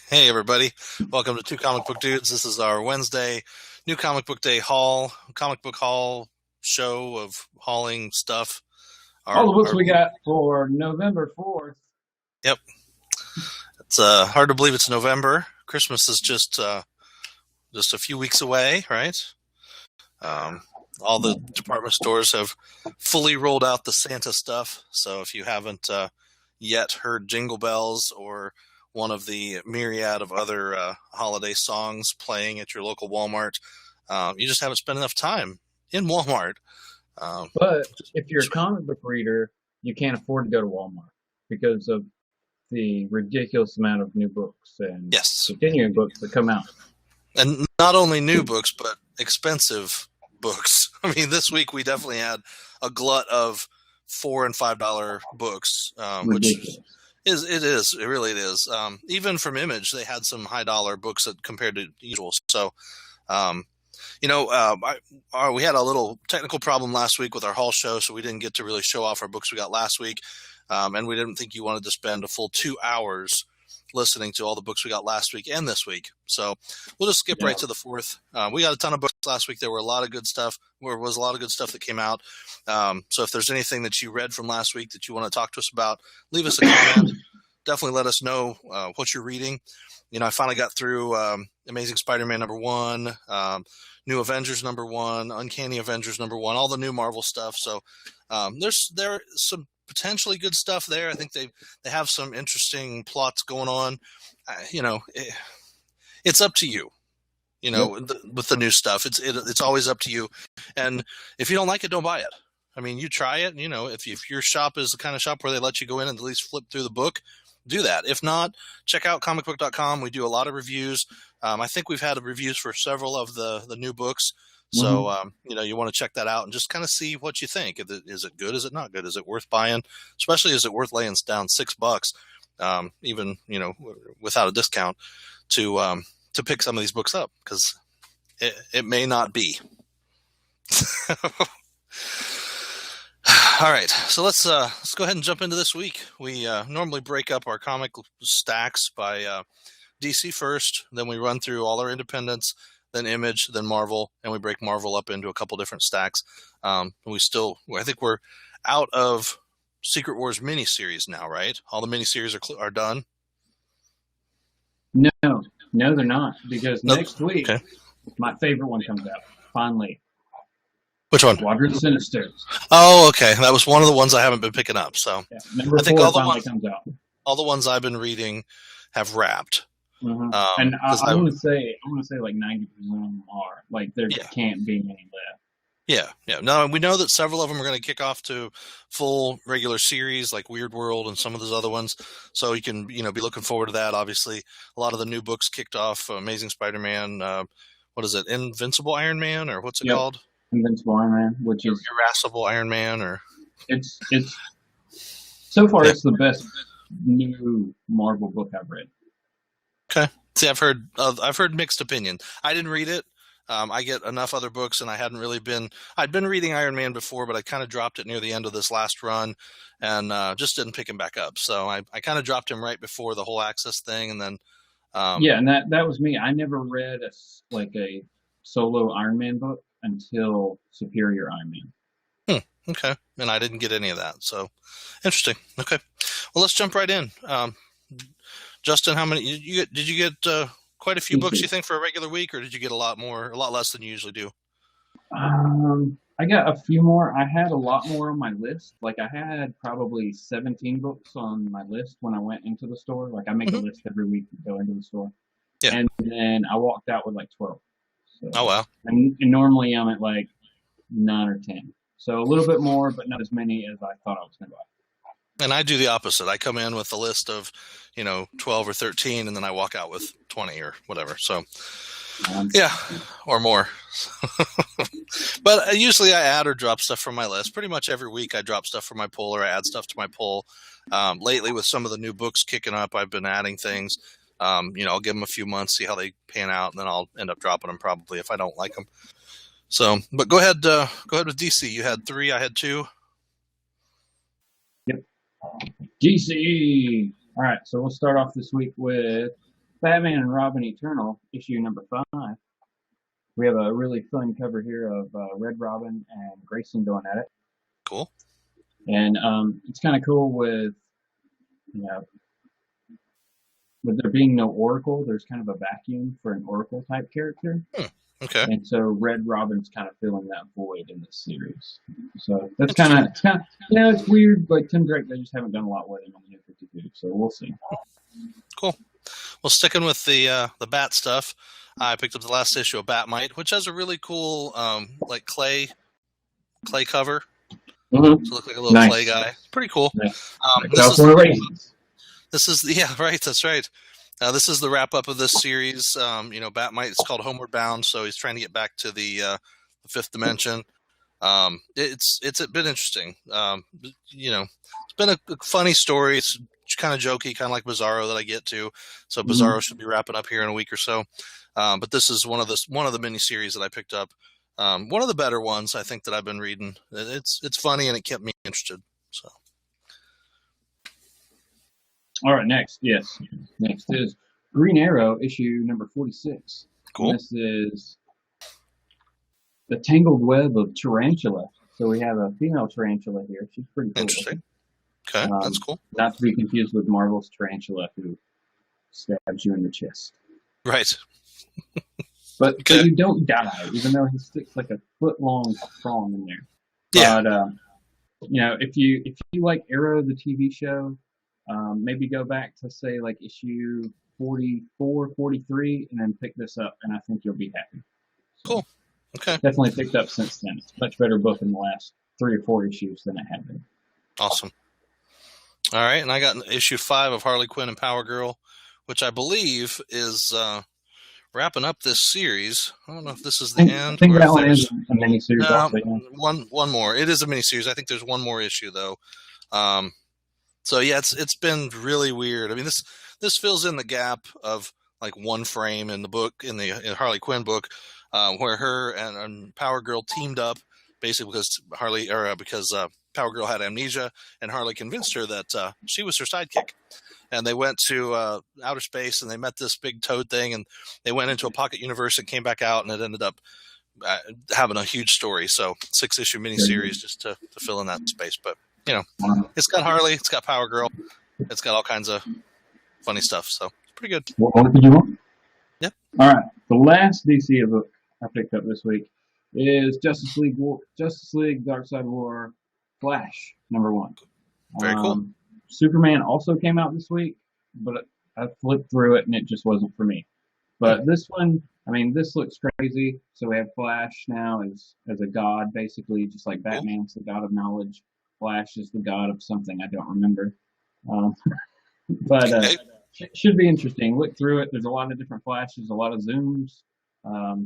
Hey everybody, welcome to Two Comic Book Dudes. This is our Wednesday New Comic Book Day comic book haul show of hauling stuff. All Our, the books our we got for November 4th. Yep, it's hard to believe it's November. Christmas is just a few weeks away, right? Um, all the department stores have fully rolled out the Santa stuff. So if you haven't yet heard Jingle Bells or one of the myriad of other holiday songs playing at your local Walmart, you just haven't spent enough time in Walmart. Um, But if you're a comic book reader, you can't afford to go to Walmart because of the ridiculous amount of new books and yes, continuing books that come out. and not only new books but expensive books. I mean, this week we definitely had a glut of $4 and $5 books, which Ridiculous. it really is. Even from Image, they had some high dollar books compared to usual. So, um, we had a little technical problem last week with our haul show, so we didn't get to really show off our books we got last week, and we didn't think you wanted to spend a full 2 hours listening to all the books we got last week and this week. So we'll just skip Yeah. right to the fourth. We got a ton of books last week. There were a lot of good stuff. There was a lot of good stuff that came out. So if there's anything that you read from last week that you want to talk to us about, leave us a comment. Definitely let us know what you're reading. I finally got through Amazing Spider-Man #1, New Avengers #1, Uncanny Avengers #1, all the new Marvel stuff. So there's some potentially good stuff there. I think they have some interesting plots going on. It's up to you. Yep. With the new stuff, it's always up to you. And if you don't like it, don't buy it. I mean, you try it. If your shop is the kind of shop where they let you go in and at least flip through the book, do that. If not, check out comicbook.com. We do a lot of reviews. I think we've had reviews for several of the new books. So, you want to check that out and just kind of see what you think. Is it good? Is it not good? Is it worth buying? Especially, is it worth laying down $6, even, without a discount to pick some of these books up? Because it may not be. All right, so let's go ahead and jump into this week. We normally break up our comic stacks by DC first, then we run through all our independents, then Image, then Marvel, and we break Marvel up into a couple different stacks. I think we're out of Secret Wars miniseries now, right? All the miniseries are done. No, no, they're not because No, next week okay. my favorite one comes out. Finally, Which one? Squadron Sinister. Oh, okay. That was one of the ones I haven't been picking up. So Yeah, number I think four finally comes out. all the ones I've been reading have wrapped. And I want to say like 90% of them are like there can't be many left. Yeah. No, we know that several of them are going to kick off to full regular series, like Weird World and some of those other ones. So you can, be looking forward to that. Obviously, a lot of the new books kicked off. Amazing Spider-Man. What is it? Invincible Iron Man, or what's it called? Invincible Iron Man, which is Irascible Iron Man, or it's so far it's the best new Marvel book I've read. Okay. See, I've heard mixed opinion. I didn't read it. I get enough other books, and I'd been reading Iron Man before, but I kind of dropped it near the end of this last run, and just didn't pick him back up. So I kind of dropped him right before the whole Access thing, and then and that was me. I never read a solo Iron Man book until Superior Iron Man. Okay, and I didn't get any of that. So interesting. Okay, well, let's jump right in. Justin, how many did you get? Quite a few books, you think, for a regular week, or did you get a lot less than you usually do? I got a few more. I had a lot more on my list. Like I had probably 17 books on my list when I went into the store. Like I make a list every week to go into the store. Yeah. And then I walked out with like 12. So, oh wow. And normally I'm at like 9 or 10. So a little bit more, but not as many as I thought I was going to buy. And I do the opposite. I come in with a list of, 12 or 13, and then I walk out with 20 or whatever. So, yeah, or more. But usually I add or drop stuff from my list. Pretty much every week I drop stuff from my pull or I add stuff to my pull. Lately, with some of the new books kicking up, I've been adding things. I'll give them a few months, see how they pan out, and then I'll end up dropping them probably if I don't like them. So, but go ahead with DC. You had 3, I had 2. Yep. DC. All right, so we'll start off this week with Batman and Robin Eternal, issue number 5. We have a really fun cover here of Red Robin and Grayson going at it. Cool. And it's kind of cool with, you know, with there being no Oracle, there's kind of a vacuum for an Oracle type character. Okay. And so Red Robin's kind of filling that void in this series. So that's kind of, it's weird, but Tim Drake, they just haven't done a lot with him on the New 52, so we'll see. Cool. Well, sticking with the Bat stuff, I picked up the last issue of Batmite, which has a really cool like clay cover. Mm-hmm. So look like a little clay guy. Pretty cool. Nice. This is yeah, right. That's right. This is the wrap up of this series. Batmite is called Homeward Bound, so he's trying to get back to the fifth dimension. It's been interesting. It's been a funny story. It's kind of jokey, kind of like Bizarro that I get to. So Bizarro should be wrapping up here in a week or so. But this is one of the mini series that I picked up. One of the better ones I think that I've been reading. It's funny and it kept me interested. So. All right, next is Green Arrow issue number 46. Cool. And this is the Tangled Web of Tarantula. So we have a female tarantula here. She's pretty cool. Interesting. Okay, that's cool. Not to be confused with Marvel's tarantula, who stabs you in the chest. Right. But you don't die, even though he sticks like a foot-long prong in there. Yeah. But if you like Arrow, the TV show, maybe go back to say like issue 44, 43, and then pick this up, and I think you'll be happy. Cool. Okay. Definitely picked up since then. It's a much better book in the last 3 or 4 issues than it had been. Awesome. All right, and I got issue 5 of Harley Quinn and Power Girl, which I believe is wrapping up this series. I don't know if this is the end. I think that one is a miniseries. One more. It is a miniseries. I think there's one more issue though. So yeah, it's been really weird. I mean, this fills in the gap of like one frame in the book in the Harley Quinn book, where her and Power Girl teamed up basically because Power Girl had amnesia and Harley convinced her that she was her sidekick. And they went to outer space and they met this big toad thing and they went into a pocket universe and came back out and it ended up having a huge story. So 6-issue miniseries just to fill in that space. But, it's got Harley, it's got Power Girl, it's got all kinds of funny stuff. So it's pretty good. What more did you want? Yep. All right. The last DC book I picked up this week is Justice League Dark Side War Flash #1. Very cool. Superman also came out this week, but I flipped through it and it just wasn't for me. But this one, this looks crazy. So we have Flash now as a god, basically, just like Batman's the god of knowledge. Flash is the god of something I don't remember. But it should be interesting. Look through it. There's a lot of different flashes, a lot of zooms.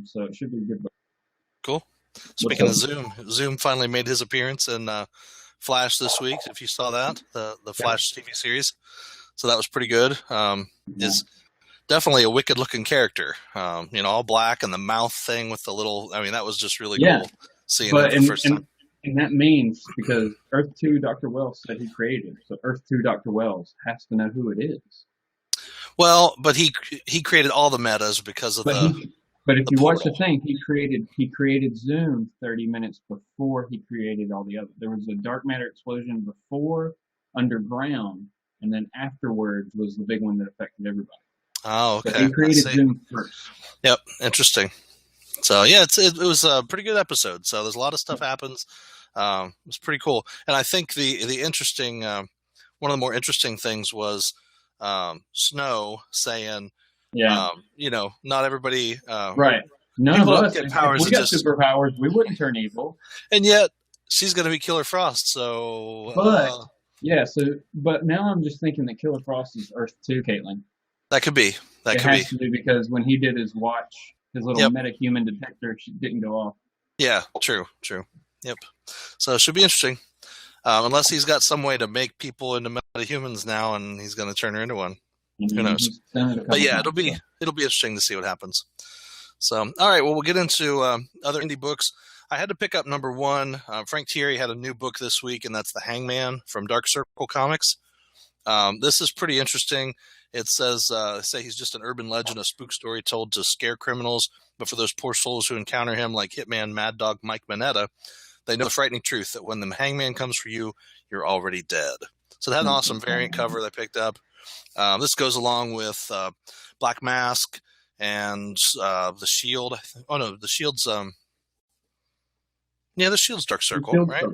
So it should be a good book. Cool. Speaking of Zoom finally made his appearance in Flash this week. If you saw that, the Flash TV series, so that was pretty good. Is definitely a wicked looking character. All black and the mouth thing with the little. That was just really cool seeing it for the first time. And that means because Earth 2 Dr. Wells said he created, so Earth 2 Dr. Wells has to know who it is. Well, but he created all the metas because of But if you watch the thing, he created Zoom 30 minutes before he created all the other. There was a dark matter explosion before, underground, and then afterwards was the big one that affected everybody. Oh, okay. So he created Zoom first. Yep, interesting. So yeah, it was a pretty good episode. So there's a lot of stuff happens. It was pretty cool, and I think the interesting one of the more interesting things was Snow saying. Yeah, not everybody. Right. None of us get powers. If we got superpowers, we wouldn't turn evil. And yet, she's going to be Killer Frost. So, but now I'm just thinking that Killer Frost is Earth 2, Caitlin. That could be. It has to be because when he did his watch, his little metahuman detector didn't go off. Yeah. True. Yep. So it should be interesting. Unless he's got some way to make people into metahumans now, and he's going to turn her into one. Who knows? But yeah, it'll be interesting to see what happens. So, all right, well, we'll get into other indie books. I had to pick up #1. Frank Thierry had a new book this week, and that's The Hangman from Dark Circle Comics. This is pretty interesting. It says, say he's just an urban legend, a spook story told to scare criminals, but for those poor souls who encounter him, like hitman Mad Dog Mike Mineta, they know the frightening truth that when the hangman comes for you, you're already dead. So that had an awesome variant cover that I picked up. This goes along with Black Mask and the Shield. Oh no, the Shield's the Shield's Dark Circle, right?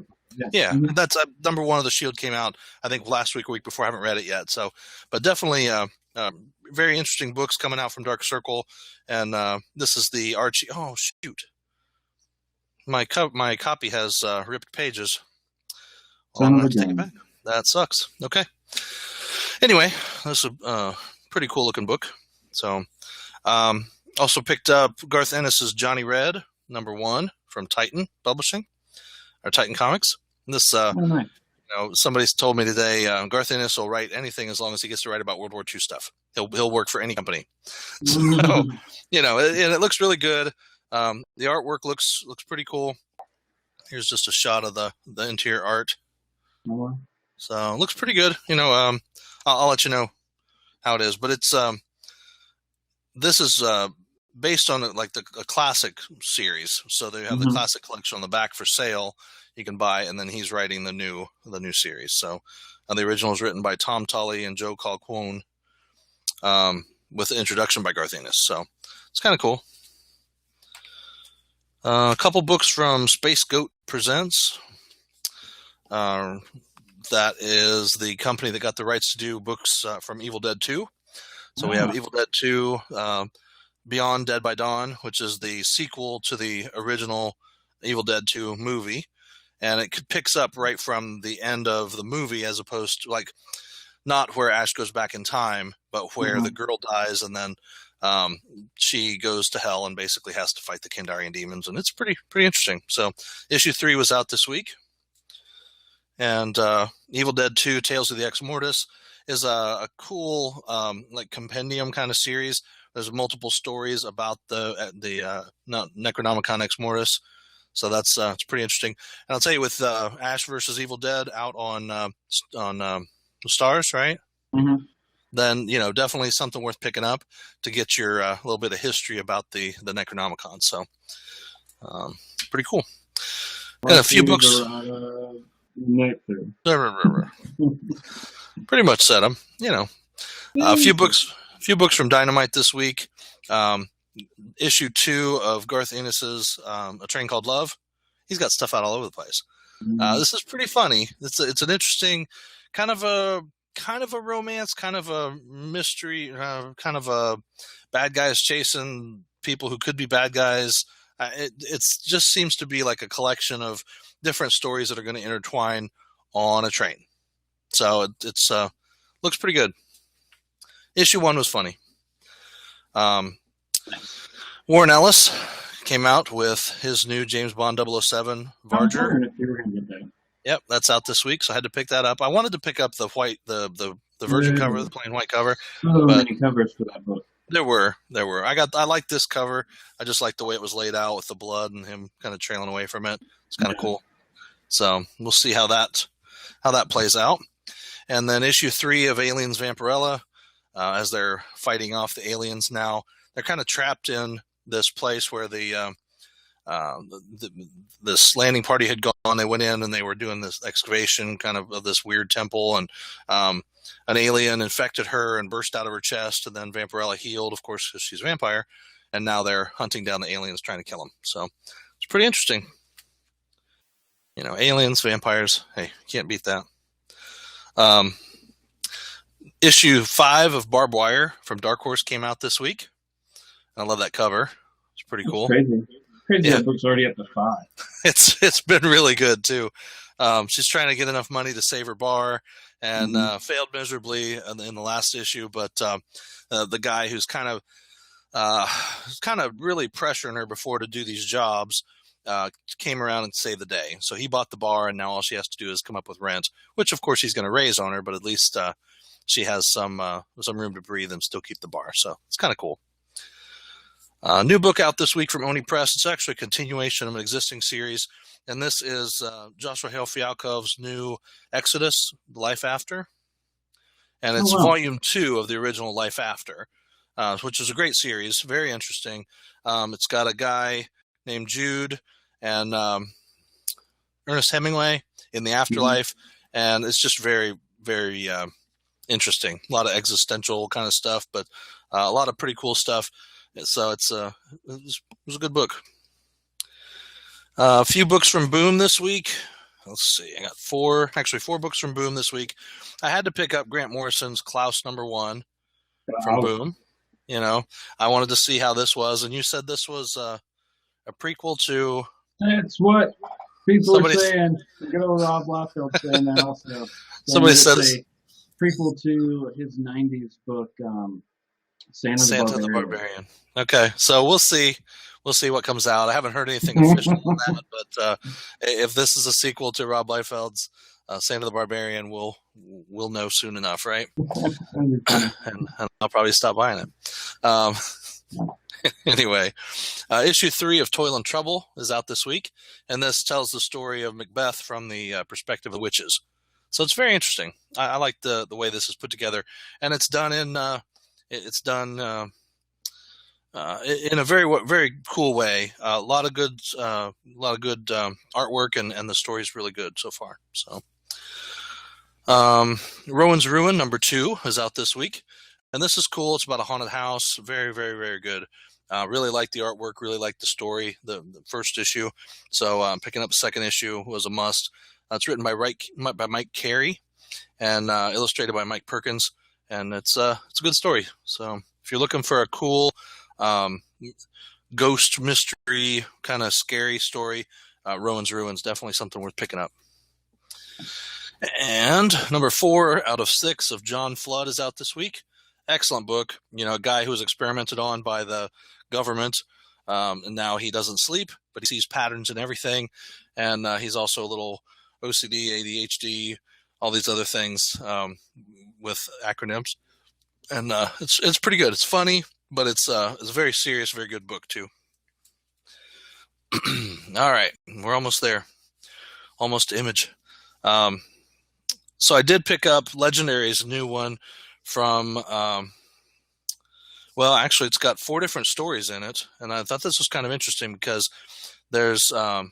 Yeah, that's number one of the Shield came out, I think, last week or week before. I haven't read it yet, so but definitely very interesting books coming out from Dark Circle, and this is the Archie. Oh shoot, my copy has ripped pages. Well, I'm gonna have to take it back. That sucks. Okay. Anyway, this is a pretty cool looking book. So, also picked up Garth Ennis's Johnny Red, number 1 from Titan Publishing, or Titan Comics. And this, nice. Somebody's told me today, Garth Ennis will write anything as long as he gets to write about World War II stuff. He'll work for any company. So, and it looks really good. The artwork looks pretty cool. Here's just a shot of the interior art. So it looks pretty good. I'll let you know how it is, but it's this is based on like a classic series. So they have the classic collection on the back for sale. You can buy, and then he's writing the new series. So the original is written by Tom Tully and Joe Colquhoun, with the introduction by Garth Ennis. So it's kind of cool. A couple books from Space Goat Presents. That is the company that got the rights to do books from Evil Dead 2. So we have Evil Dead 2, Beyond Dead by Dawn, which is the sequel to the original Evil Dead 2 movie. And it picks up right from the end of the movie, as opposed to, like, not where Ash goes back in time, but where the girl dies and then she goes to hell and basically has to fight the Kandarian demons. And it's pretty interesting. So issue 3 was out this week. And Evil Dead 2, Tales of the Ex Mortis is a cool like compendium kind of series. There's multiple stories about the Necronomicon Ex Mortis. So that's it's pretty interesting. And I'll tell you, with Ash versus Evil Dead out on Stars, right? Mm-hmm. Then definitely something worth picking up to get your little bit of history about the Necronomicon. So pretty cool. And a few books. Pretty much said them. A few books from Dynamite this week. Issue 2 of Garth Ennis's A Train Called Love. He's got stuff out all over the place. This is pretty funny. It's an interesting kind of a romance, kind of a mystery, kind of a bad guys chasing people who could be bad guys. It just seems to be like a collection of different stories that are going to intertwine on a train. So it's looks pretty good. Issue 1 was funny. Warren Ellis came out with his new James Bond 007 Varger. Yep, that's out this week, so I had to pick that up. I wanted to pick up the white, the virgin cover, the plain white cover. So many covers for that book. There were. I like this cover. I just like the way it was laid out with the blood and him kind of trailing away from it. It's kind of cool. So we'll see how that plays out. And then issue 3 of Aliens Vampirella, as they're fighting off the aliens now. They're kind of trapped in this place where this landing party had gone. They went in and they were doing this excavation kind of this weird temple, and an alien infected her and burst out of her chest, and then Vampirella healed, of course, because she's a vampire, and now they're hunting down the aliens trying to kill them. So it's pretty interesting. Aliens, vampires, hey, can't beat that. Issue 5 of Barbed Wire from Dark Horse came out this week. I love that cover. It's pretty cool. Crazy that book's already up to 5. It's been really good too. She's trying to get enough money to save her bar, and failed miserably in the last issue. But the guy who's kind of really pressuring her before to do these jobs came around and saved the day. So he bought the bar, and now all she has to do is come up with rent, which of course he's going to raise on her, but at least she has some room to breathe and still keep the bar. So it's kind of cool. New book out this week from Oni Press. It's actually a continuation of an existing series, and this is Joshua Hale Fialkov's new Exodus, Life After. and Oh it's wow. volume 2 of the original Life After, which is a great series, very interesting. It's got a guy named Jude and Ernest Hemingway in the Mhm. afterlife, and it's just very, very interesting. A lot of existential kind of stuff, but a lot of pretty cool stuff. So it was a good book. A few books from Boom this week. Let's see. I got four books from Boom this week. I had to pick up Grant Morrison's Klaus #1 from Oh, Boom. I wanted to see how this was, and you said this was a prequel to that's what people are somebody. saying. Good old Rob Liefeld saying that also. Saying Somebody that it's says a prequel to his '90s book, Santa the Santa the Barbarian. Barbarian. Okay, so we'll see. We'll see what comes out. I haven't heard anything official on that, but if this is a sequel to Rob Liefeld's Santa the Barbarian, we'll know soon enough, right? and I'll probably stop buying it. Anyway, issue 3 of Toil and Trouble is out this week, and this tells the story of Macbeth from the perspective of witches. So it's very interesting. I like the way this is put together, and it's done in in a very cool way. A lot of good artwork, and the story's really good so far. So, Rowan's Ruin #2 is out this week, and this is cool. It's about a haunted house. Very, very, very good. Really like the artwork. Really like the story. The first issue. So picking up the second issue was a must. It's written by Mike Carey and illustrated by Mike Perkins, and it's a good story. So if you're looking for a cool ghost mystery kind of scary story, Rowan's Ruin's definitely something worth picking up. And #4 out of 6 of John Flood is out this week. Excellent book. A guy who was experimented on by the government, and now he doesn't sleep, but he sees patterns in everything, and he's also a little OCD, ADHD, all these other things with acronyms, and it's pretty good. It's funny, but it's a very serious, very good book too. All right, we're almost there, almost to Image. So I did pick up Legendary's new one from. Well, actually, it's got 4 different stories in it, and I thought this was kind of interesting because there's the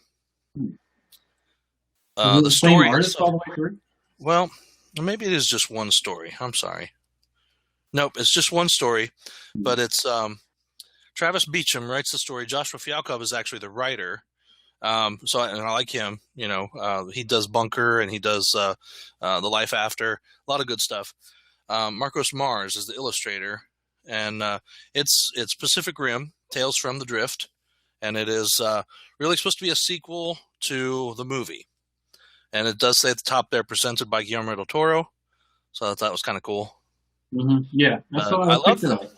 same story. artist all the way through? Well, maybe it is just one story. I'm sorry. Nope, it's just one story, but it's Travis Beacham writes the story. Joshua Fialkov is actually the writer. I like him. He does Bunker and he does the Life After. A lot of good stuff. Marcos Mars is the illustrator, and it's Pacific Rim: Tales from the Drift, and it is really supposed to be a sequel to the movie. And it does say at the top there, presented by Guillermo del Toro. So I thought that was kind of cool. Mm-hmm. Yeah, I love that.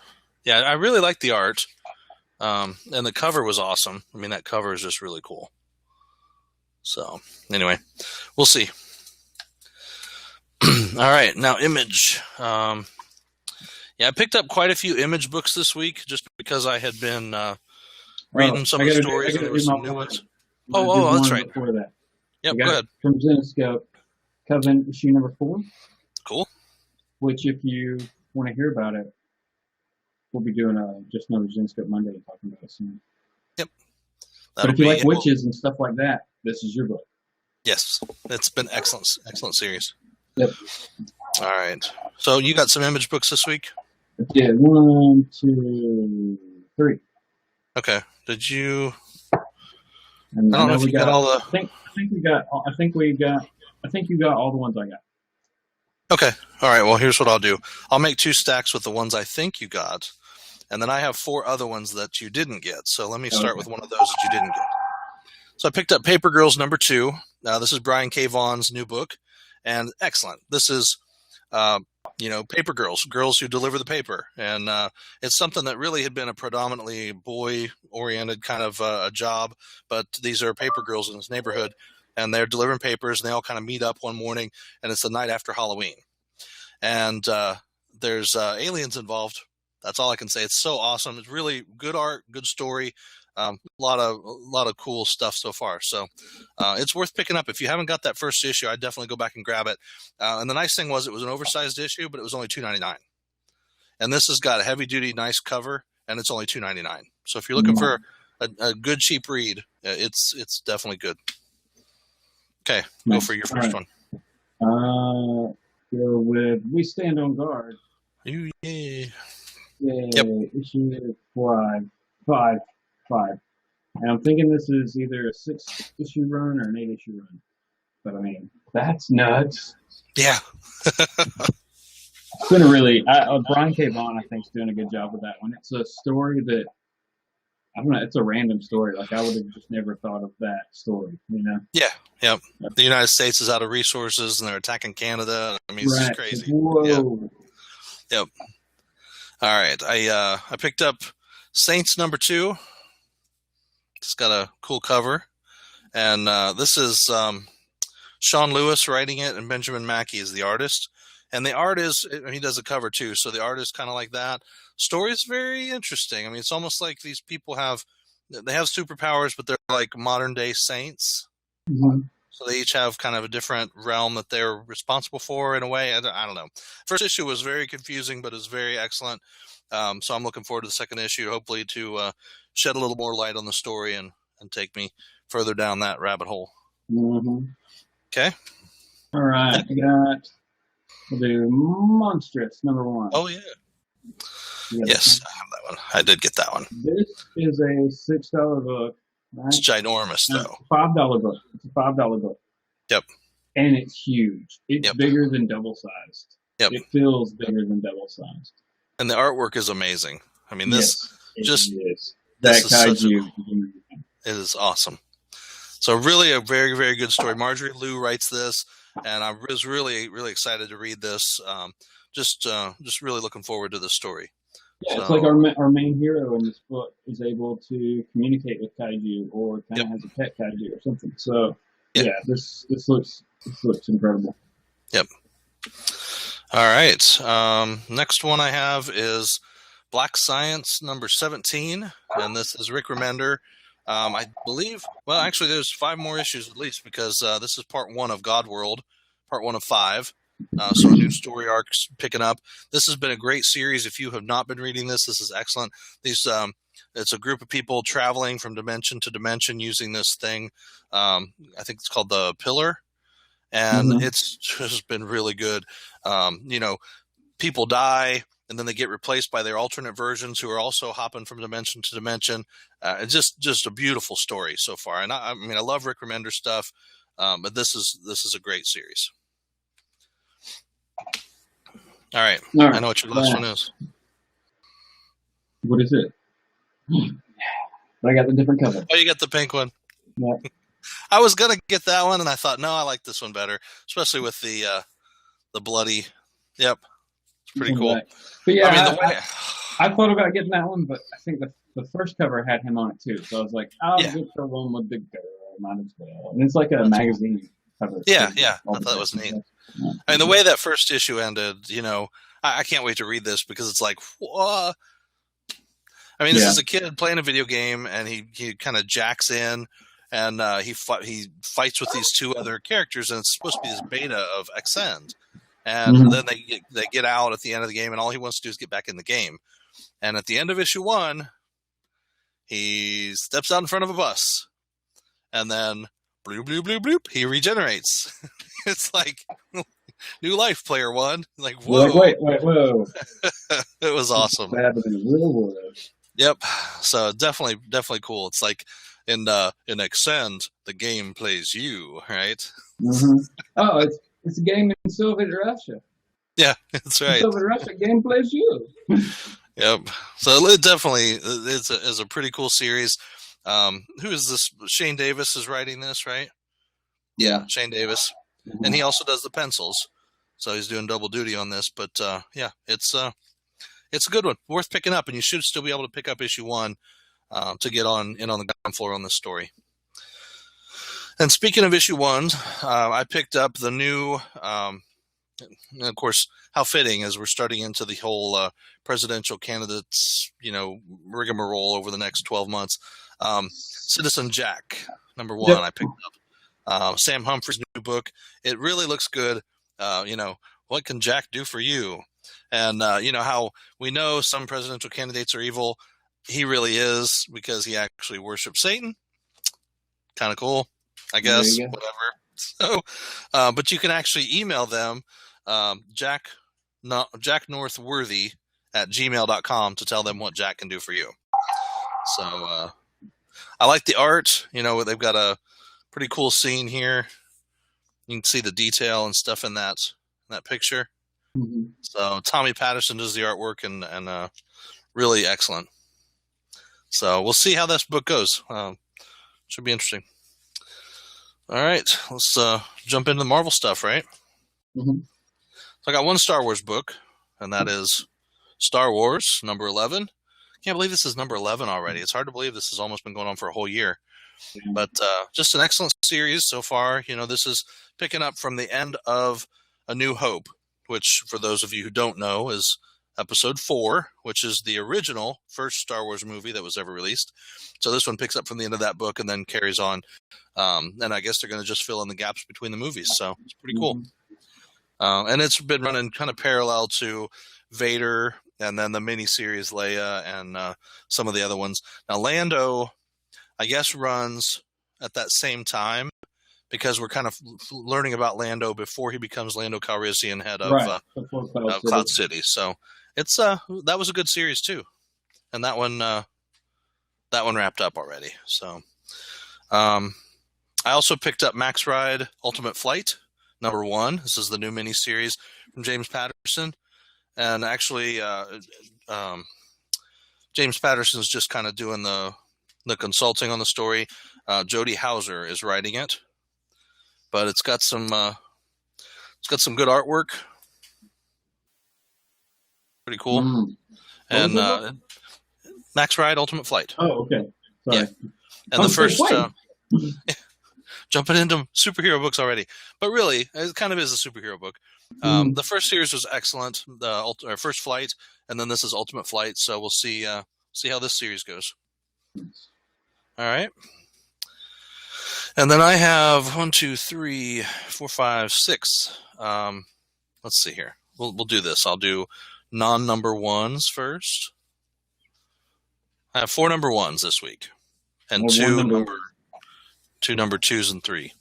Yeah, I really like the art. And the cover was awesome. I mean, that cover is just really cool. So, anyway, we'll see. All right, now Image. I picked up quite a few Image books this week just because I had been reading some of the stories and there were some new ones. Oh, that's right. Before that. Yep, go ahead. From Zenescope, Covenant issue #4. Cool. Which, if you want to hear about it, we'll be doing just another Zenescope Monday talking about it soon. Yep. But if you like witches and stuff like that, this is your book. Yes, it's been excellent series. Yep. All right. So you got some Image books this week? Yeah, 1, 2, 3. Okay. Did you? And I don't know if you got all the. I think you got all the ones I got. Okay. All right. Well, here's what I'll do. I'll make 2 stacks with the ones I think you got, and then I have 4 other ones that you didn't get. So let me start with one of those that you didn't get. So I picked up Paper Girls #2. This is Brian K. Vaughan's new book, and excellent. This is, paper girls who deliver the paper, and it's something that really had been a predominantly boy-oriented kind of a job, but these are paper girls in this neighborhood, and they're delivering papers, and they all kind of meet up one morning, and it's the night after Halloween, and there's aliens involved. That's all I can say. It's so awesome. It's really good art, good story. A lot of cool stuff so far. So it's worth picking up. If you haven't got that first issue, I'd definitely go back and grab it. And the nice thing was it was an oversized issue, but it was only $2.99. And this has got a heavy duty, nice cover, and it's only $2.99. So if you're looking for a good cheap read, it's definitely good. Okay, go for your first one. Go with We Stand on Guard. Ooh, yeah. Yep. Issue 5. And I'm thinking this is either a 6-issue run or an 8-issue run. But I mean, that's nuts. Yeah. It's been a really Brian K. Vaughan, I think, is doing a good job with that one. It's a story that I don't know. It's a random story. Like I would have just never thought of that story. You know? Yeah. Yep. The United States is out of resources and they're attacking Canada. I mean, it's just crazy. Whoa. Yep. All right. I picked up Saints #2. It's got a cool cover, and this is Sean Lewis writing it, and Benjamin Mackey is the artist. And the art is, he does a cover too, so the art is kind of like that. Story is very interesting. I mean, it's almost like these people have superpowers, but they're like modern day saints. Mm-hmm. So they each have kind of a different realm that they're responsible for in a way. I don't know. First issue was very confusing, but it was very excellent. So I'm looking forward to the second issue, hopefully to shed a little more light on the story and take me further down that rabbit hole. Mm-hmm. Okay. All right. We'll do Monstrous #1. Oh, yeah. Yes, I have that one. I did get that one. This is a $6 book. Right? It's ginormous, though. It's a $5 book. It's a $5 book. Yep. And it's huge. It's bigger than double-sized. Yep. It feels bigger than double-sized. And the artwork is amazing. I mean, this is. This is kaiju. It is awesome. So really a very, very good story. Marjorie Liu writes this, and I was really, really excited to read this. Just really looking forward to this story. Yeah, so, it's like our main hero in this book is able to communicate with kaiju, or kind of has a pet kaiju or something. So this looks incredible. Yep. All right. Next one I have is Black Science #17, and this is Rick Remender. I believe, well, actually, there's 5 more issues at least, because this is part 1 of God World, part 1 of 5. So a new story arc's picking up. This has been a great series. If you have not been reading this is excellent. It's a group of people traveling from dimension to dimension using this thing. I think it's called the Pillar, and it's just been really good. People die, and then they get replaced by their alternate versions who are also hopping from dimension to dimension. It's just a beautiful story so far. And I mean, I love Rick Remender stuff, but this is a great series. All right. I know what your last one is. What is it? I got the different cover. Oh, you got the pink one. Yeah. I was gonna get that one, and I thought, no, I like this one better, especially with the bloody. Yep, it's pretty cool. Right. But yeah, I thought about getting that one, but I think the first cover had him on it too, so I was like, I'll get the one with the girl, might as well. And it's like a magazine cover. Yeah. I thought it was neat. Yeah. I mean, the way that first issue ended, I can't wait to read this, because it's like, what? I mean, this is a kid playing a video game, and he kind of jacks in, and he fights with these 2 other characters, and it's supposed to be this beta of Ascend. And then they get out at the end of the game, and all he wants to do is get back in the game. And at the end of issue 1, he steps out in front of a bus, and then bloop, bloop, bloop, bloop, he regenerates. It's like new life, player 1. Like, whoa. Wait, whoa. It was awesome. What happened in the real world? Yep. So definitely cool. It's like in Ascend, the game plays you, right? Oh, it's a game in Soviet Russia. Yeah, that's right. In Soviet Russia, game plays you. Yep. So it definitely is a pretty cool series. Who is this? Shane Davis is writing this, right? Yeah, Shane Davis. And he also does the pencils. So he's doing double duty on this. But it's a good one. Worth picking up, and you should still be able to pick up issue 1 to get on the ground floor on this story. And speaking of issue 1s, I picked up the new And of course, how fitting as we're starting into the whole presidential candidates, rigmarole over the next 12 months. Citizen Jack, number 1, Yep. I picked up. Sam Humphrey's new book. It really looks good. What can Jack do for you? And, how we know some presidential candidates are evil. He really is, because he actually worships Satan. Kind of cool, I guess, whatever. So, but you can actually email them, jacknorthworthy at gmail.com to tell them what Jack can do for you. So, I like the art. They've got a pretty cool scene here. You can see the detail and stuff in that picture. Mm-hmm. So Tommy Patterson does the artwork, and really excellent. So we'll see how this book goes. Should be interesting. All right, let's jump into the Marvel stuff, right? Mm-hmm. So I got one Star Wars book, and that is Star Wars number 11. Can't believe this is number 11 already. It's hard to believe this has almost been going on for a whole year. Yeah. But just an excellent series so far. This is picking up from the end of A New Hope, which, for those of you who don't know, is episode 4, which is the original first Star Wars movie that was ever released. So this one picks up from the end of that book and then carries on. And I guess they're going to just fill in the gaps between the movies. So it's pretty cool. And it's been running kind of parallel to Vader and then the miniseries Leia and some of the other ones. Now, Lando, I guess, runs at that same time, because we're kind of learning about Lando before he becomes Lando Calrissian, head of Cloud City. So it's that was a good series too, and that one wrapped up already. So I also picked up Max Ride Ultimate Flight number 1. This is the new miniseries from James Patterson, and actually James Patterson's just kind of doing the consulting on the story. Jody Hauser is writing it. But it's got some good artwork. Pretty cool. And Max Ride Ultimate Flight. Oh, okay. Sorry. Yeah. And the first jumping into superhero books already, but really, it kind of is a superhero book. The first series was excellent. The First Flight, and then this is Ultimate Flight. So we'll see how this series goes. All right. And then I have 1, 2, 3, 4, 5, 6. Let's see here. We'll do this. I'll do non-number 1s first. I have 4 number 1s this week, and 2 number 2s and 3.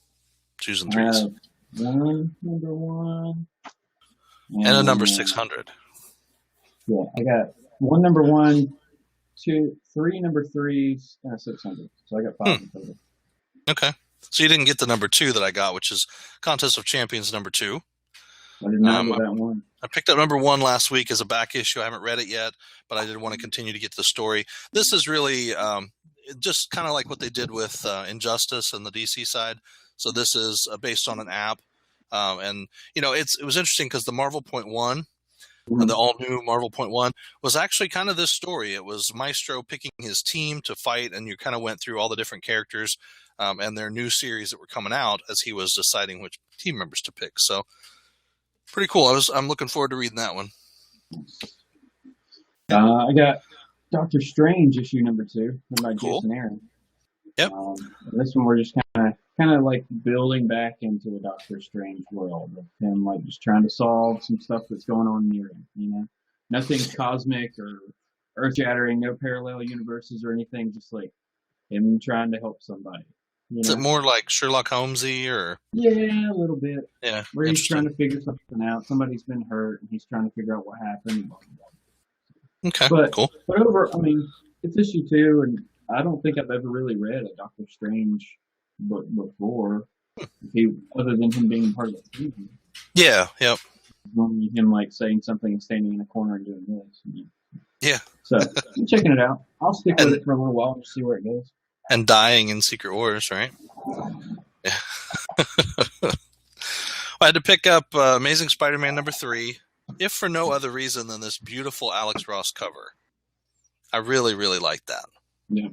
2s and 3s. 1 number 1. And a number 600. Yeah, I got 1 number 1, 2, 3 number 3s, and a 600. So I got 5 in total. Okay. So you didn't get the number 2 that I got, which is Contest of Champions number 2. I did not get that one. I picked up number 1 last week as a back issue. I haven't read it yet, but I did want to continue to get the story. This is really just kind of like what they did with Injustice and the DC side. So this is based on an app. And, it was interesting because the Marvel .1, the all-new Marvel .1, was actually kind of this story. It was Maestro picking his team to fight, and you kind of went through all the different characters and their new series that were coming out as he was deciding which team members to pick. So pretty cool. I'm looking forward to reading that one. I got Doctor Strange issue number 2, written by Jason Aaron. Yep. This one we're just kind of like building back into the Doctor Strange world of him, like just trying to solve some stuff that's going on near him. Nothing cosmic or earth-shattering, no parallel universes or anything. Just like him trying to help somebody. Is it more like Sherlock Holmesy or? Yeah, a little bit. Yeah. Where he's trying to figure something out. Somebody's been hurt, and he's trying to figure out what happened. Okay, cool. But it's issue 2, and I don't think I've ever really read a Doctor Strange book before, other than him being part of the team. Yeah, yep. Him like saying something and standing in a corner and doing this. Yeah. So I'm checking it out. I'll stick with it for a little while and see where it goes. And dying in Secret Wars, right? Yeah. I had to pick up Amazing Spider-Man number 3, if for no other reason than this beautiful Alex Ross cover. I really, really liked that. Yeah.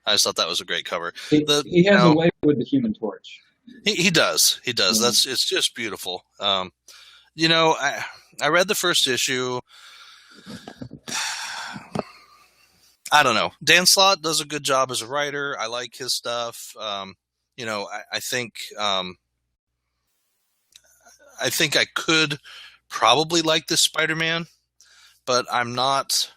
I just thought that was a great cover. He has a way with the Human Torch. He does. He does. Yeah. It's just beautiful. I read the first issue. I don't know. Dan Slott does a good job as a writer. I like his stuff. I think I could probably like this Spider-Man, but I'm not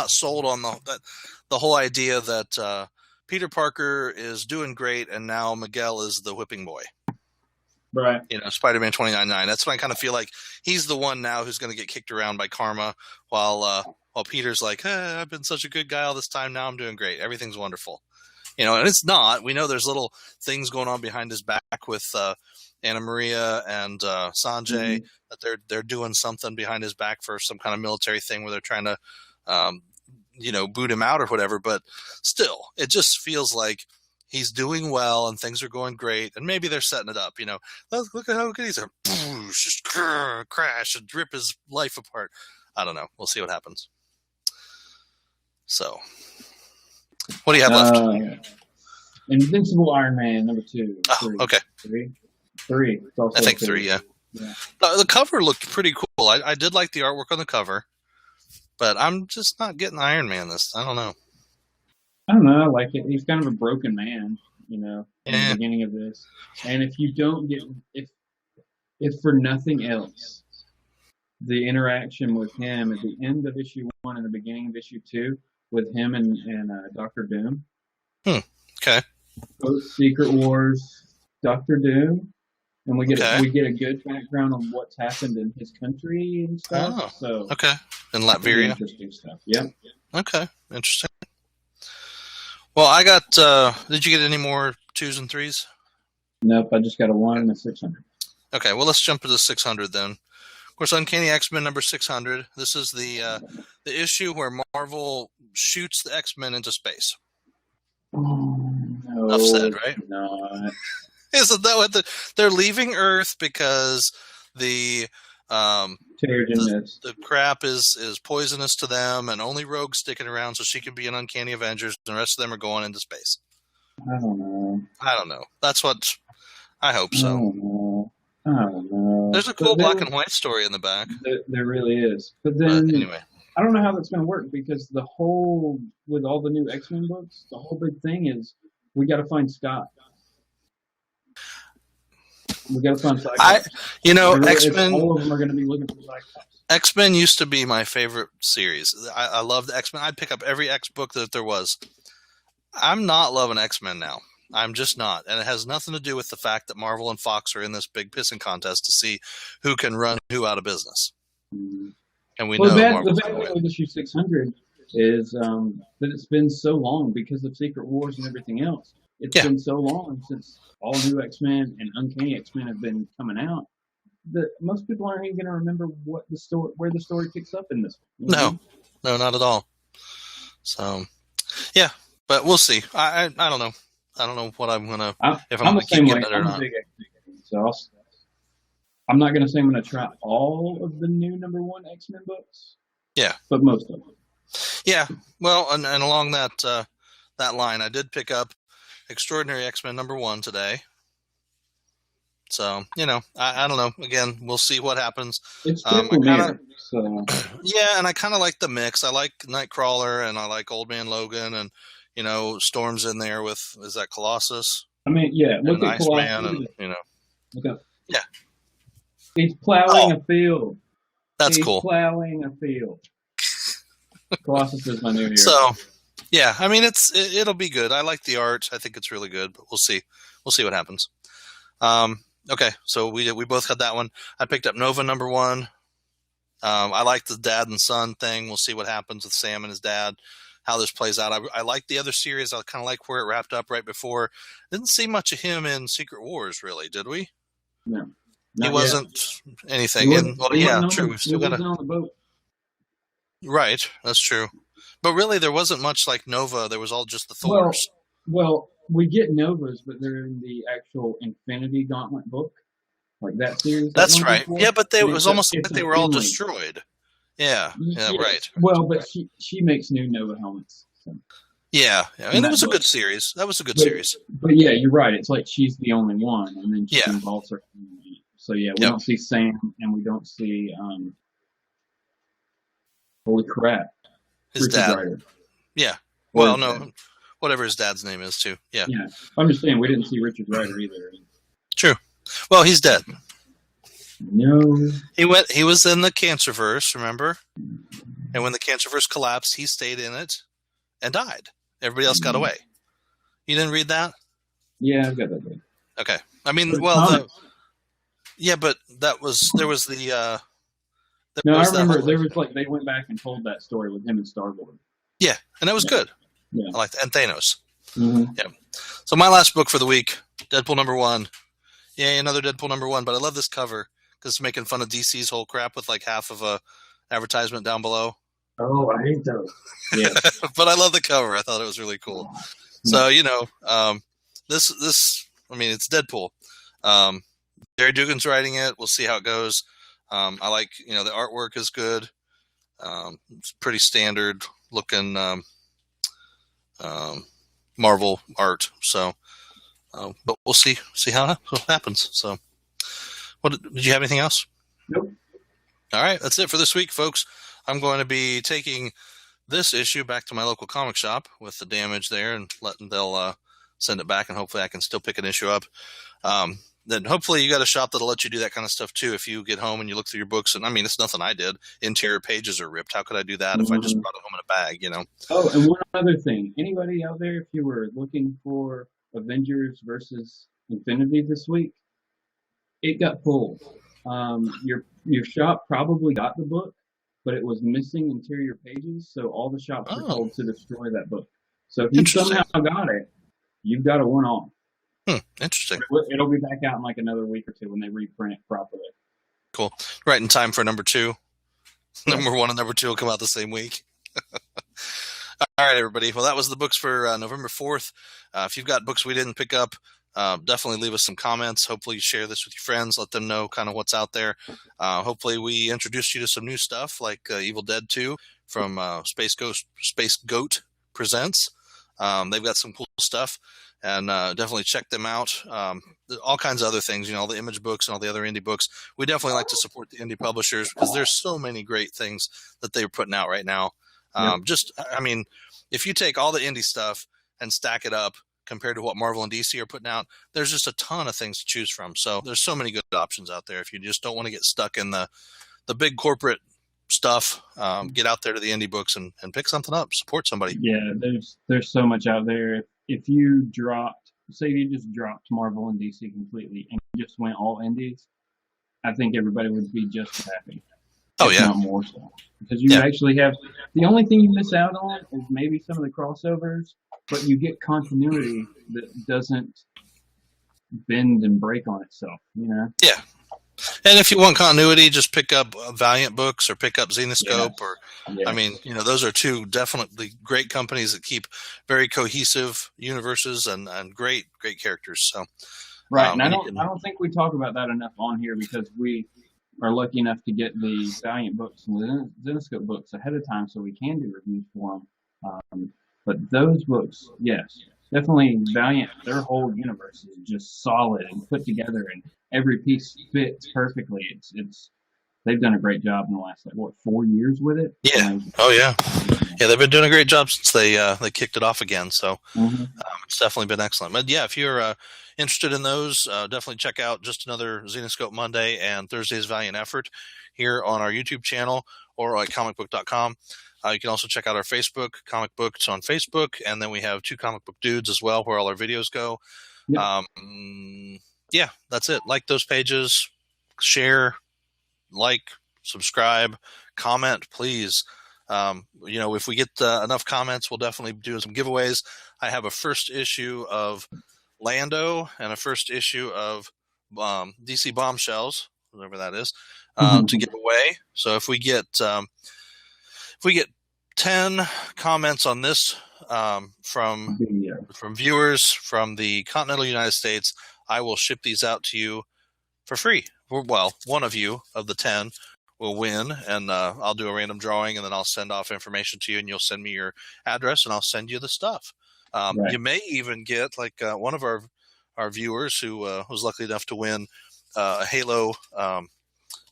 sold on the whole idea that Peter Parker is doing great and now Miguel is the whipping boy. Right. Spider-Man 2099. That's when I kind of feel like he's the one now who's going to get kicked around by karma while Peter's like, hey, I've been such a good guy all this time. Now I'm doing great. Everything's wonderful. And it's not. We know there's little things going on behind his back with Anna Maria and Sanjay, that they're doing something behind his back for some kind of military thing where they're trying to, boot him out or whatever. But still, it just feels like he's doing well and things are going great, and maybe they're setting it up. Look at how good he's just crash and rip his life apart. I don't know. We'll see what happens. So, what do you have left? Invincible Iron Man #2. Oh, okay. Three. It's also I think 3. Yeah. The cover looked pretty cool. I did like the artwork on the cover, but I'm just not getting Iron Man this. I don't know. I don't know. I like it. He's kind of a broken man, in the beginning of this. And if you don't get, if for nothing else, the interaction with him at the end of issue 1 and the beginning of issue 2 with him and Doctor Doom. Okay. Both Secret Wars, Doctor Doom, and we get a good background on what's happened in his country and stuff. Oh, so okay. In Latveria. Interesting stuff. Yeah. Okay. Interesting. Well, I got. Did you get any more 2s and 3s? Nope, I just got a 1 and a 600. Okay, well, let's jump to the 600 then. Of course, Uncanny X-Men number 600. This is the issue where Marvel shoots the X-Men into space. No, Enough said, right? Not. Isn't that what they're leaving Earth because the crap is poisonous to them, and only Rogue's sticking around so she can be an Uncanny Avengers, and the rest of them are going into space. I don't know. That's what I hope so. I don't know. There's a cool black and white story in the back. There really is. But anyway, I don't know how that's going to work because with all the new X-Men books, the whole big thing is we got to find Scott. We got to find Cyclops. X-Men. All of them are going to be looking for Cyclops. X-Men used to be my favorite series. I loved X-Men. I'd pick up every X book that there was. I'm not loving X-Men now. I'm just not. And it has nothing to do with the fact that Marvel and Fox are in this big pissing contest to see who can run who out of business. And we know the bad Marvel's thing with issue 600 is that it's been so long because of Secret Wars and everything else. It's been so long since all new X-Men and Uncanny X-Men have been coming out that most people aren't even going to remember where the story picks up in this one. No, not at all. So, yeah, but we'll see. I don't know. I don't know what I'm gonna if I'm gonna keep getting it or not. So I'm not gonna say I'm gonna try all of the new #1 X-Men books. Yeah, but most of them. Yeah, well, and along that line, I did pick up Extraordinary X-Men #1 today. So I don't know. Again, we'll see what happens. It's so. Yeah, and I kind of like the mix. I like Nightcrawler and I like Old Man Logan and. Storm's in there with, is that Colossus? I mean, yeah, look at Colossus. Look up. Yeah. He's plowing a field. That's He's cool. Plowing a field. Colossus is my new hero. So, yeah, I mean, it'll be good. I like the art. I think it's really good, but we'll see. We'll see what happens. Okay, so we both had that one. I picked up Nova #1. I like the dad and son thing. We'll see what happens with Sam and his dad. How this plays out. I like the other series. I kind of like where it wrapped up right before. Didn't see much of him in Secret Wars, really, did we? No. He wasn't anything. True. We've still got on the boat. Right, that's true. But really, there wasn't much like Nova. There was all just the Thors. Well, we get Novas, but they're in the actual Infinity Gauntlet book. Like that series. That's right. Yeah, but it was almost like they were all destroyed. Yeah, right. Well, but she makes new Nova helmets. So. Yeah. And it was a good series. That was a good series. But yeah, you're right. It's like she's the only one, and then she involves her. So yeah, we Yep. don't see Sam, and we don't see holy crap, His Richard dad. Rider. Yeah. Or Well, his no, dad. whatever his dad's name is too. Yeah. Yeah, I'm just saying we didn't see Richard Rider either. True. Well, he's dead. No. He was in the Cancerverse, remember? And when the Cancerverse collapsed, he stayed in it and died. Everybody else got away. You didn't read that? Yeah, I've got that book. Okay. I mean, But well, but there was the. No, I remember there was like they went back and told that story with him and Star-Lord. Yeah, and that was good. Yeah. I liked that. And Thanos. Mm-hmm. Yeah. So my last book for the week, Deadpool #1. Yeah, another Deadpool #1, but I love this cover because it's making fun of DC's whole crap with like half of a advertisement down below. Oh, I hate those. Yeah. But I love the cover. I thought it was really cool. So, this I mean, it's Deadpool. Jerry Dugan's writing it. We'll see how it goes. I like, the artwork is good. It's pretty standard looking Marvel art. So, but we'll see how it happens. So, did you have anything else? Nope. All right, that's it for this week, folks. I'm going to be taking this issue back to my local comic shop with the damage there, and they'll send it back, and hopefully I can still pick an issue up. Then hopefully you got a shop that'll let you do that kind of stuff too. If you get home and you look through your books, and I mean, it's nothing I did. Interior pages are ripped. How could I do that if I just brought it home in a bag? Oh, and one other thing. Anybody out there, if you were looking for Avengers versus Infinity this week, it got pulled. Your shop probably got the book, but it was missing interior pages, so all the shops were told to destroy that book. So if you somehow got it, you've got a one-off. Interesting. It'll be back out in like another week or two when they reprint it properly. Cool. Right in time for #2. Yeah. #1 and #2 will come out the same week. All right, everybody. Well, that was the books for November 4th. If you've got books we didn't pick up, definitely leave us some comments. Hopefully you share this with your friends. Let them know kind of what's out there. Hopefully we introduced you to some new stuff like Evil Dead 2 from Space Goat Presents. They've got some cool stuff. And definitely check them out. All kinds of other things, all the Image books and all the other indie books. We definitely like to support the indie publishers because there's so many great things that they're putting out right now. If you take all the indie stuff and stack it up compared to what Marvel and DC are putting out, there's just a ton of things to choose from. So there's so many good options out there. If you just don't want to get stuck in the big corporate stuff, get out there to the indie books and pick something up. Support somebody. Yeah, there's so much out there. If you just dropped Marvel and DC completely and just went all indies, I think everybody would be just happy. Oh, yeah. Not more so. Because you actually have, the only thing you miss out on is maybe some of the crossovers, but you get continuity that doesn't bend and break on itself, Yeah. And if you want continuity, just pick up Valiant books or pick up Zenoscope those are two definitely great companies that keep very cohesive universes and great characters. So right, and I don't think we talk about that enough on here because we are lucky enough to get the Valiant books and the Zenoscope books ahead of time, so we can do reviews for them. But those books, yes, definitely Valiant. Their whole universe is just solid and put together, and every piece fits perfectly. It's they've done a great job in the last 4 years with it. Yeah. Oh yeah. Yeah, they've been doing a great job since they kicked it off again. So it's definitely been excellent. But yeah, if you're interested in those, definitely check out Just Another Zenoscope Monday and Thursday's Valiant Effort here on our YouTube channel or at comicbook.com. You can also check out our Facebook, Comic Books on Facebook, and then we have 2 Comic Book Dudes as well, where all our videos go. Yeah, that's it. Like those pages, share, subscribe, comment, please. If we get enough comments, we'll definitely do some giveaways. I have a first issue of Lando and a first issue of DC Bombshells, whatever that is, to give away. So if we get 10 comments on this from viewers from the continental United States, I will ship these out to you for free. Well, one of you of the 10 will win, and I'll do a random drawing, and then I'll send off information to you, and you'll send me your address, and I'll send you the stuff. Right. You may even get one of our viewers who was lucky enough to win a Halo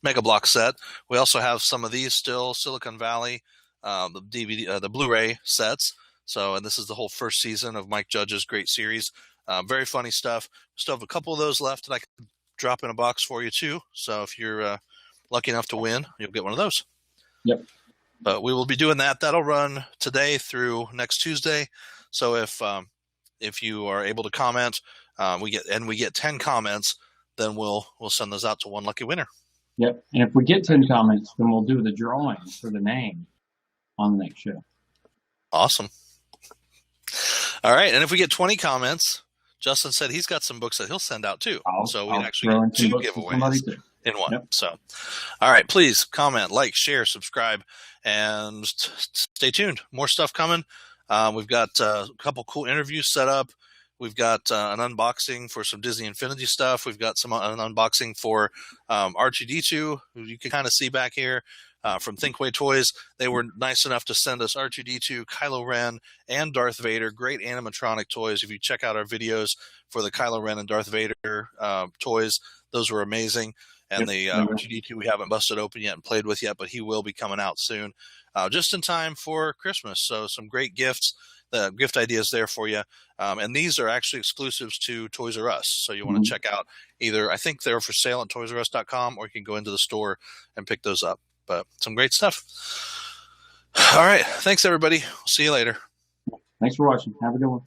Mega Block set. We also have some of these still, Silicon Valley, the DVD, the Blu-ray sets. So, and this is the whole first season of Mike Judge's great series. Very funny stuff. Still have a couple of those left that I can drop in a box for you too. So if you're lucky enough to win, you'll get one of those. Yep. But we will be doing that. That'll run today through next Tuesday. So if you are able to comment, we get 10 comments, then we'll send those out to one lucky winner. Yep. And if we get 10 comments, then we'll do the drawing for the name on the next show. Awesome. All right. And if we get 20 comments, Justin said he's got some books that he'll send out too. So we actually get 2 giveaways in one. Yep. So, all right, please comment, like, share, subscribe, and stay tuned. More stuff coming. We've got a couple cool interviews set up. We've got an unboxing for some Disney Infinity stuff. We've got an unboxing for R2-D2, who you can kind of see back here. From Thinkway Toys. They were nice enough to send us R2-D2, Kylo Ren, and Darth Vader. Great animatronic toys. If you check out our videos for the Kylo Ren and Darth Vader toys, those were amazing. And the R2-D2 we haven't busted open yet and played with yet, but he will be coming out soon, just in time for Christmas. So some great gifts, gift ideas there for you. And these are actually exclusives to Toys R Us. So you want to check out either, I think they're for sale at toysrus.com, or you can go into the store and pick those up. But some great stuff. All right. Thanks, everybody. See you later. Thanks for watching. Have a good one.